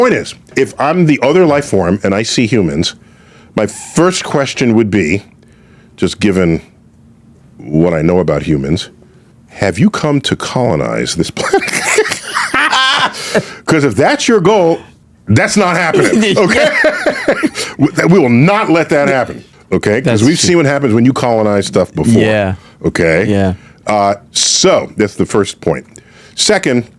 Point is, if I'm the other life form and I see humans, my first question would be, just given what I know about humans, have you come to colonize this planet? Because if that's your goal, that's not happening, okay? We will not let that happen, okay? Because we've seen what happens when you colonize stuff before. Yeah. Okay? Yeah. So that's the first point. Second,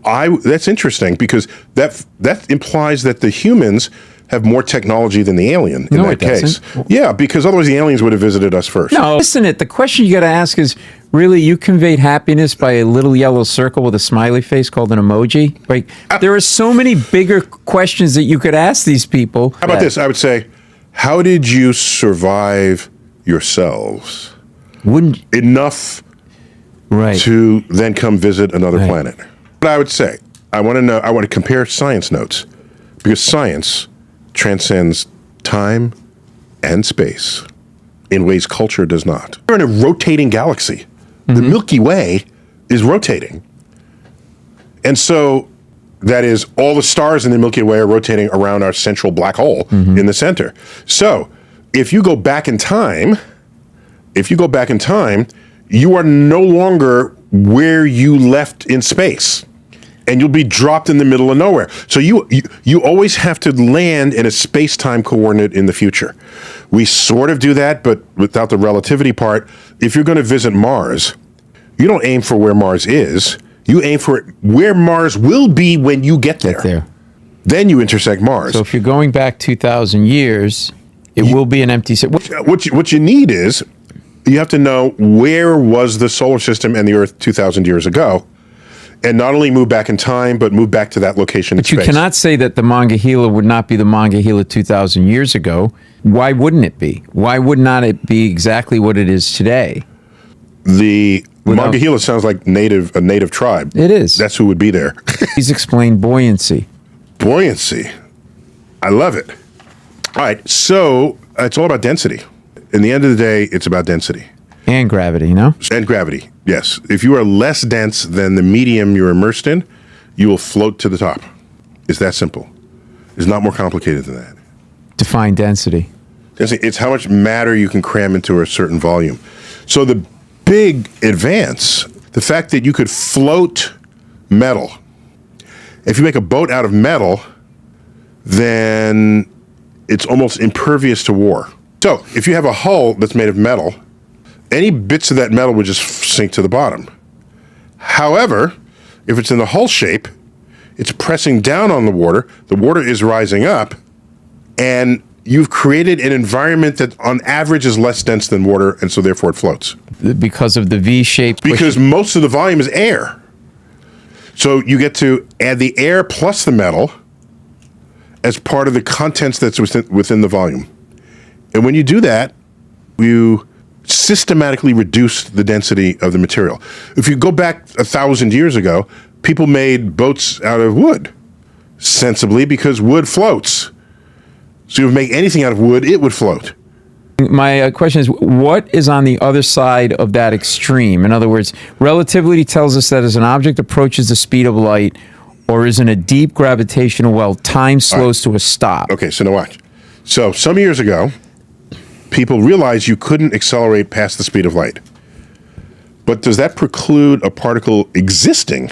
that's interesting because that implies that the humans have more technology than the alien in that case. Yeah, because otherwise the aliens would have visited us first. No, listen, the question you got to ask is, really, you conveyed happiness by a little yellow circle with a smiley face called an emoji? Like, there are so many bigger questions that you could ask these people. How about this? I would say, how did you survive yourselves? Enough to then come visit another planet? But I would say, I want to compare science notes, because science transcends time and space in ways culture does not. We're in a rotating galaxy. The Milky Way is rotating. And so that is, all the stars in the Milky Way are rotating around our central black hole in the center. So if you go back in time, you are no longer where you left in space. And you'll be dropped in the middle of nowhere. So you always have to land in a space-time coordinate in the future. We sort of do that, but without the relativity part. If you're going to visit Mars, you don't aim for where Mars is. You aim for where Mars will be when you get there. Then you intersect Mars. So if you're going back 2,000 years, it will be an empty set. What you need is, you have to know where was the solar system and the Earth 2,000 years ago. And not only move back in time, but move back to that location in space. But you cannot say that the Monongahela would not be the Monongahela 2,000 years ago. Why wouldn't it be? Why would not it be exactly what it is today? The Monongahela sounds like a native tribe. It is. That's who would be there. Please explain buoyancy. Buoyancy. I love it. All right, so it's all about density. In the end of the day, it's about density. And gravity, no? And gravity, yes. If you are less dense than the medium you're immersed in, you will float to the top. It's that simple. It's not more complicated than that. Define density. Density, it's how much matter you can cram into a certain volume. So the big advance, the fact that you could float metal. If you make a boat out of metal, then it's almost impervious to war. So if you have a hull that's made of metal, any bits of that metal would just sink to the bottom. However, if it's in the hull shape, it's pressing down on the water is rising up, and you've created an environment that on average is less dense than water, and so therefore it floats. Because of the V-shape? Because most of the volume is air. So you get to add the air plus the metal as part of the contents that's within the volume. And when you do that, you systematically reduce the density of the material. If you go back 1,000 years ago, people made boats out of wood, sensibly, because wood floats. So if you make anything out of wood, it would float. My question is, what is on the other side of that extreme? In other words, relativity tells us that as an object approaches the speed of light or is in a deep gravitational well, time slows to a stop. Okay, so now watch. So some years ago, people realized you couldn't accelerate past the speed of light. But does that preclude a particle existing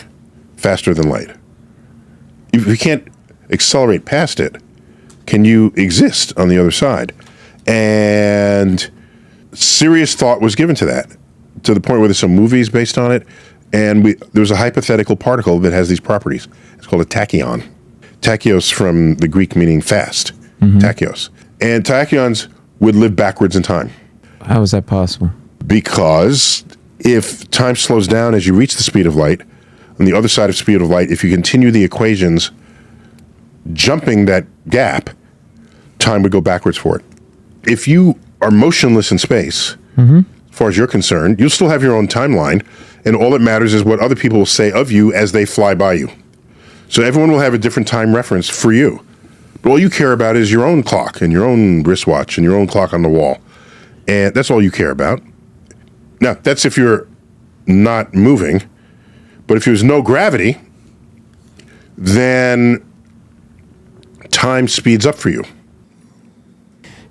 faster than light? If you can't accelerate past it, can you exist on the other side? And serious thought was given to that, to the point where there's some movies based on it. And there was a hypothetical particle that has these properties. It's called a tachyon. Tachyon from the Greek meaning fast. Tachyos. And tachyons would live backwards in time. How is that possible? Because if time slows down as you reach the speed of light, on the other side of speed of light, if you continue the equations jumping that gap, time would go backwards for it. If you are motionless in space, as far as you're concerned, you'll still have your own timeline, and all that matters is what other people will say of you as they fly by you. So everyone will have a different time reference for you. But all you care about is your own clock and your own wristwatch and your own clock on the wall. And that's all you care about. Now, that's if you're not moving. But if there's no gravity, then time speeds up for you.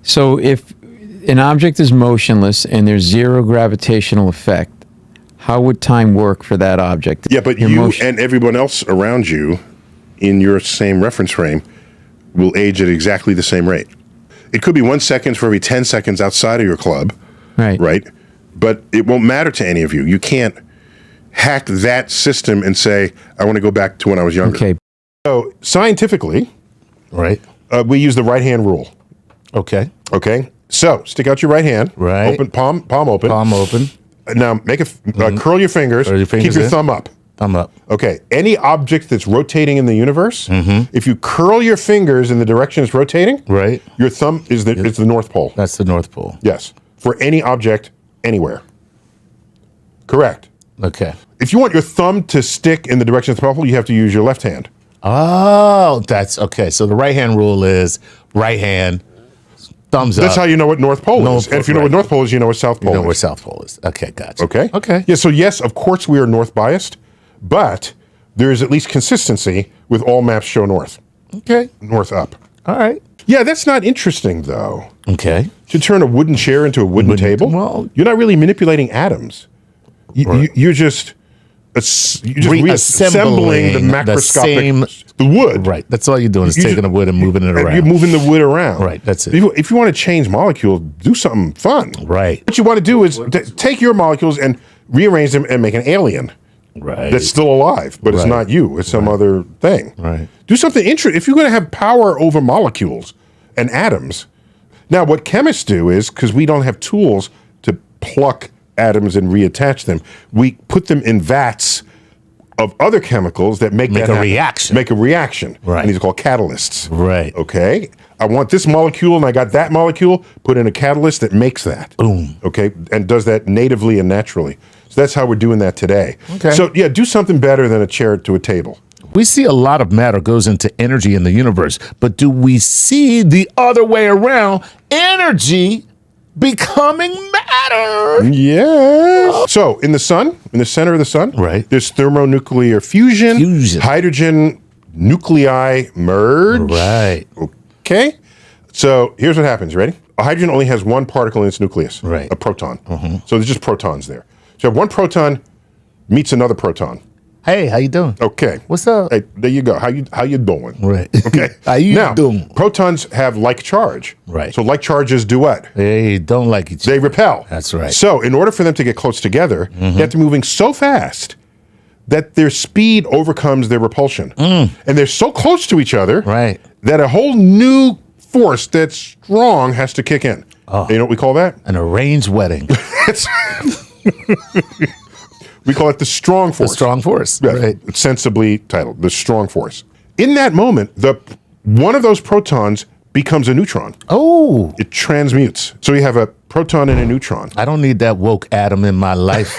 So if an object is motionless and there's zero gravitational effect, how would time work for that object? Yeah, but you and everyone else around you in your same reference frame will age at exactly the same rate. It could be 1 second for every 10 seconds outside of your club, right? But it won't matter to any of you. You can't hack that system and say, I want to go back to when I was younger. Okay. So scientifically, Right. we use the right hand rule. Okay. Okay, so stick out your right hand. Right. Open palm open. Palm open. Now make a curl your fingers. Curl your fingers Keep your in. thumb up. Thumb up. Okay. Any object that's rotating in the universe, if you curl your fingers in the direction it's rotating, Right. your thumb is the North Pole. That's the North Pole. Yes, for any object anywhere. Correct. Okay. If you want your thumb to stick in the direction of the North Pole, you have to use your left hand. Oh, that's okay. So the right hand rule is right hand, thumbs up. That's how you know what North Pole North is. And if you Pole, know what right. North Pole is, you know what South Pole You know is. where South Pole is. Okay, gotcha. Okay. Okay. Yeah. So yes, of course we are north biased, but there is at least consistency with all maps show north, Okay. north up. All right. Yeah, that's not interesting though. Okay. To turn a wooden chair into a wooden table, well- you're not really manipulating atoms. You're just reassembling the macroscopic the wood. Right. That's all you're doing is You taking just- the wood and moving it around. You're moving the wood around. Right, that's it. If you want to change molecules, do something fun. Right. What you want to do is take your molecules and rearrange them and make an alien Right. that's still alive, but it's Right. not you. It's some other thing. Right. Do something interesting. If you're going to have power over molecules and atoms, now what chemists do is, because we don't have tools to pluck atoms and reattach them, we put them in vats of other chemicals that make that a happen. reaction. Make a reaction. Right. And these are called catalysts. Right. Okay. I want this molecule and I got that molecule, put in a catalyst that makes that. Boom. Okay. And does that natively and naturally. So that's how we're doing that today. Okay. So yeah, do something better than a chair to a table. We see a lot of matter goes into energy in the universe, but do we see the other way around? Energy becoming matter. Yeah. So in the sun, in the center of the sun, Right. there's thermonuclear fusion. Hydrogen nuclei merge. Right. Okay. So here's what happens. Ready? A hydrogen only has one particle in its nucleus. Right. A proton. So there's just protons there. So one proton meets another proton. Hey, how you doing? Okay. What's up? Hey, there you go. How you doing? Right. Okay. How you now, doing? protons have like charge. Right. So like charges do what? They don't like each other. They repel. That's right. So in order for them to get close together, they have to be moving so fast that their speed overcomes their repulsion. And they're so close to each other Right. that a whole new force that's strong has to kick in. You know what we call that? An arranged wedding. It's we call it the strong A force. strong force. Yeah, Right. it's sensibly titled, the strong force. In that moment, one of those protons becomes a neutron. Oh, It transmutes. So you have a proton and a neutron. I don't need that woke atom in my life.